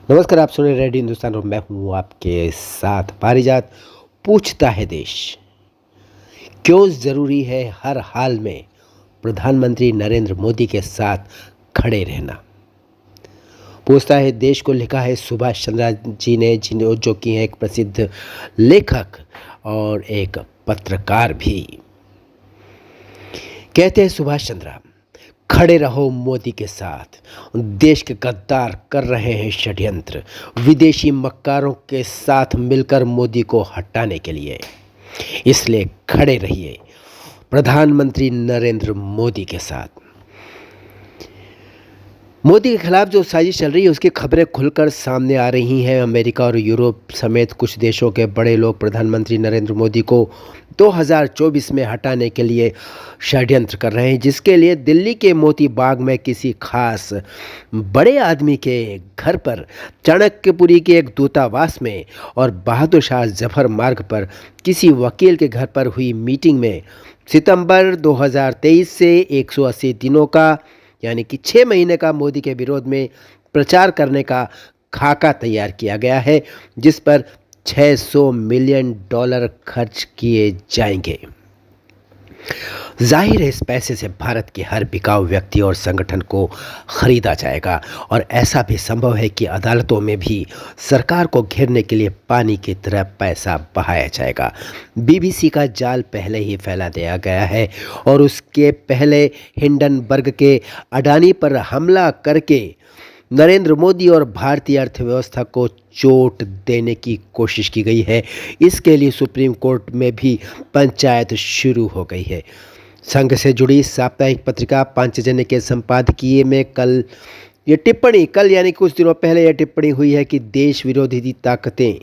नमस्कार, आप सुन रहे रेडियो हिंदुस्तान और मैं हूँ आपके साथ पारिजात। पूछता है देश, क्यों ज़रूरी है हर हाल में प्रधानमंत्री नरेंद्र मोदी के साथ खड़े रहना। पूछता है देश को लिखा है सुभाष चंद्र जी ने, जो कि हैं एक प्रसिद्ध लेखक और एक पत्रकार भी। कहते हैं सुभाष चंद्र, खड़े रहो मोदी के साथ। देश के गद्दार कर रहे हैं षड्यंत्र, विदेशी मक्कारों के साथ मिलकर मोदी को हटाने के लिए। इसलिए खड़े रहिए प्रधानमंत्री नरेंद्र मोदी के साथ। मोदी के खिलाफ जो साजिश चल रही है उसकी खबरें खुलकर सामने आ रही हैं। अमेरिका और यूरोप समेत कुछ देशों के बड़े लोग प्रधानमंत्री नरेंद्र मोदी को 2024 में हटाने के लिए षड्यंत्र कर रहे हैं, जिसके लिए दिल्ली के मोती बाग में किसी खास बड़े आदमी के घर पर, चाणक्यपुरी के एक दूतावास में और बहादुर शाह जफर मार्ग पर किसी वकील के घर पर हुई मीटिंग में सितंबर 2023 से 180 दिनों का, यानी कि 6 महीने का मोदी के विरोध में प्रचार करने का खाका तैयार किया गया है, जिस पर $600 मिलियन खर्च किए जाएंगे। जाहिर है इस पैसे से भारत के हर बिकाऊ व्यक्ति और संगठन को खरीदा जाएगा और ऐसा भी संभव है कि अदालतों में भी सरकार को घेरने के लिए पानी की तरह पैसा बहाया जाएगा। बीबीसी का जाल पहले ही फैला दिया गया है और उसके पहले हिंडनबर्ग के अडानी पर हमला करके नरेंद्र मोदी और भारतीय अर्थव्यवस्था को चोट देने की कोशिश की गई है। इसके लिए सुप्रीम कोर्ट में भी पंचायत शुरू हो गई है। संघ से जुड़ी साप्ताहिक पत्रिका पांचजन्य के संपादकीय में कल यानी कुछ दिनों पहले यह टिप्पणी हुई है कि देश विरोधी ताकतें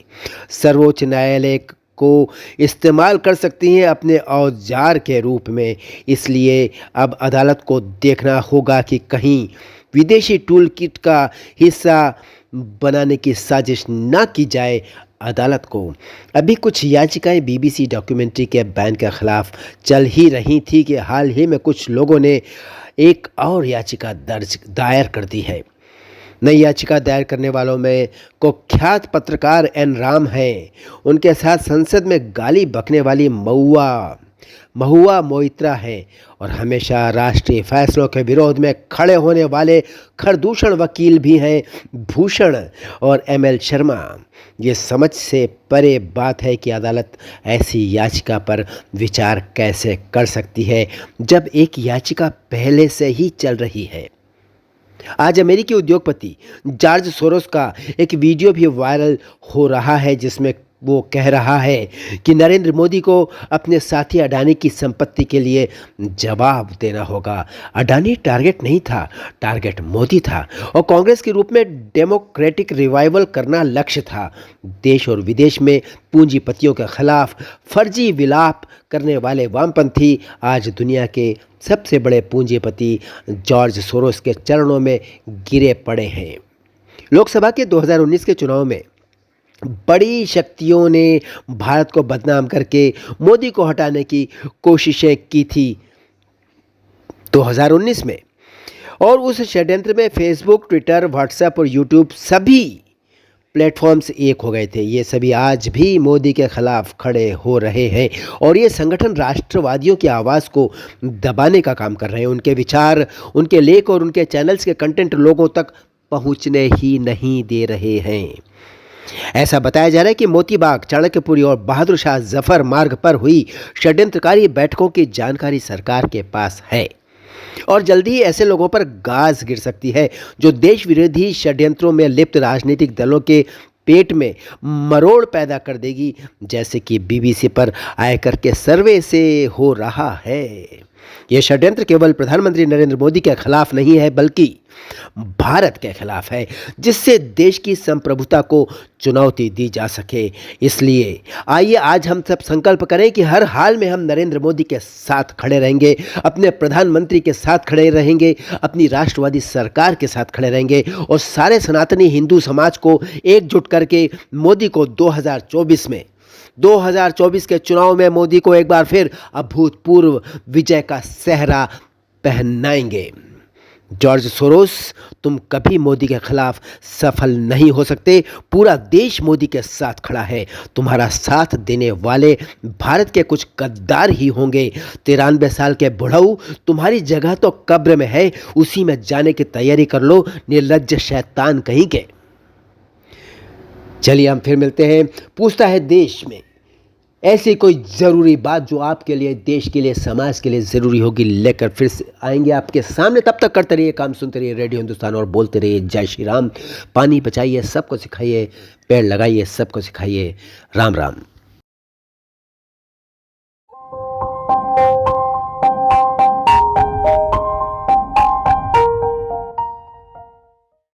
सर्वोच्च न्यायालय को इस्तेमाल कर सकती हैं अपने औजार के रूप में। इसलिए अब अदालत को देखना होगा कि कहीं विदेशी टूल किट का हिस्सा बनाने की साजिश ना की जाए। अदालत को अभी कुछ याचिकाएं बीबीसी डॉक्यूमेंट्री के बैन के खिलाफ चल ही रही थी कि हाल ही में कुछ लोगों ने एक और याचिका दायर कर दी है। नई याचिका दायर करने वालों में कुख्यात पत्रकार एन राम हैं। उनके साथ संसद में गाली बकने वाली महुआ मोइत्रा है और हमेशा राष्ट्रीय फैसलों के विरोध में खड़े होने वाले खरदूषण वकील भी हैं भूषण और एमएल शर्मा। ये समझ से परे बात है कि अदालत ऐसी याचिका पर विचार कैसे कर सकती है जब एक याचिका पहले से ही चल रही है। आज अमेरिकी उद्योगपति जॉर्ज सोरोस का एक वीडियो भी वायरल हो रहा है, जिसमें वो कह रहा है कि नरेंद्र मोदी को अपने साथी अडानी की संपत्ति के लिए जवाब देना होगा। अडानी टारगेट नहीं था, टारगेट मोदी था और कांग्रेस के रूप में डेमोक्रेटिक रिवाइवल करना लक्ष्य था। देश और विदेश में पूंजीपतियों के खिलाफ फर्जी विलाप करने वाले वामपंथी आज दुनिया के सबसे बड़े पूंजीपति जॉर्ज सोरोस के चरणों में गिरे पड़े हैं। लोकसभा के 2019 के चुनाव में बड़ी शक्तियों ने भारत को बदनाम करके मोदी को हटाने की कोशिशें की थी 2019 में, और उस षड्यंत्र में फेसबुक, ट्विटर, व्हाट्सएप और यूट्यूब सभी प्लेटफॉर्म्स एक हो गए थे। ये सभी आज भी मोदी के खिलाफ खड़े हो रहे हैं और ये संगठन राष्ट्रवादियों की आवाज़ को दबाने का काम कर रहे हैं। उनके विचार, उनके लेख और उनके चैनल्स के कंटेंट लोगों तक पहुंचने ही नहीं दे रहे हैं। ऐसा बताया जा रहा है कि मोतीबाग, चाणक्यपुरी और बहादुर शाह जफर मार्ग पर हुई षड्यंत्रकारी बैठकों की जानकारी सरकार के पास है और जल्दी ही ऐसे लोगों पर गाज गिर सकती है जो देश विरोधी षड्यंत्रों में लिप्त राजनीतिक दलों के पेट में मरोड़ पैदा कर देगी, जैसे कि बीबीसी पर आयकर के सर्वे से हो रहा है। यह षड्यंत्र केवल प्रधानमंत्री नरेंद्र मोदी के खिलाफ नहीं है, बल्कि भारत के खिलाफ है, जिससे देश की संप्रभुता को चुनौती दी जा सके। इसलिए आइए आज हम सब संकल्प करें कि हर हाल में हम नरेंद्र मोदी के साथ खड़े रहेंगे, अपने प्रधानमंत्री के साथ खड़े रहेंगे, अपनी राष्ट्रवादी सरकार के साथ खड़े रहेंगे और सारे सनातनी हिंदू समाज को एकजुट करके मोदी को 2024 के चुनाव में मोदी को एक बार फिर अभूतपूर्व विजय का सेहरा पहनाएंगे। जॉर्ज सोरोस, तुम कभी मोदी के खिलाफ सफल नहीं हो सकते। पूरा देश मोदी के साथ खड़ा है। तुम्हारा साथ देने वाले भारत के कुछ गद्दार ही होंगे। 93 साल के बुढ़ऊ, तुम्हारी जगह तो कब्र में है, उसी में जाने की तैयारी कर लो, निर्लज्ज शैतान कहीं के। चलिए हम फिर मिलते हैं। पूछता है देश में ऐसी कोई ज़रूरी बात जो आपके लिए, देश के लिए, समाज के लिए ज़रूरी होगी, लेकर फिर से आएंगे आपके सामने। तब तक करते रहिए काम, सुनते रहिए रेडियो हिंदुस्तान और बोलते रहिए जय श्री राम। पानी बचाइए, सबको सिखाइए, पेड़ लगाइए, सबको सिखाइए। राम राम।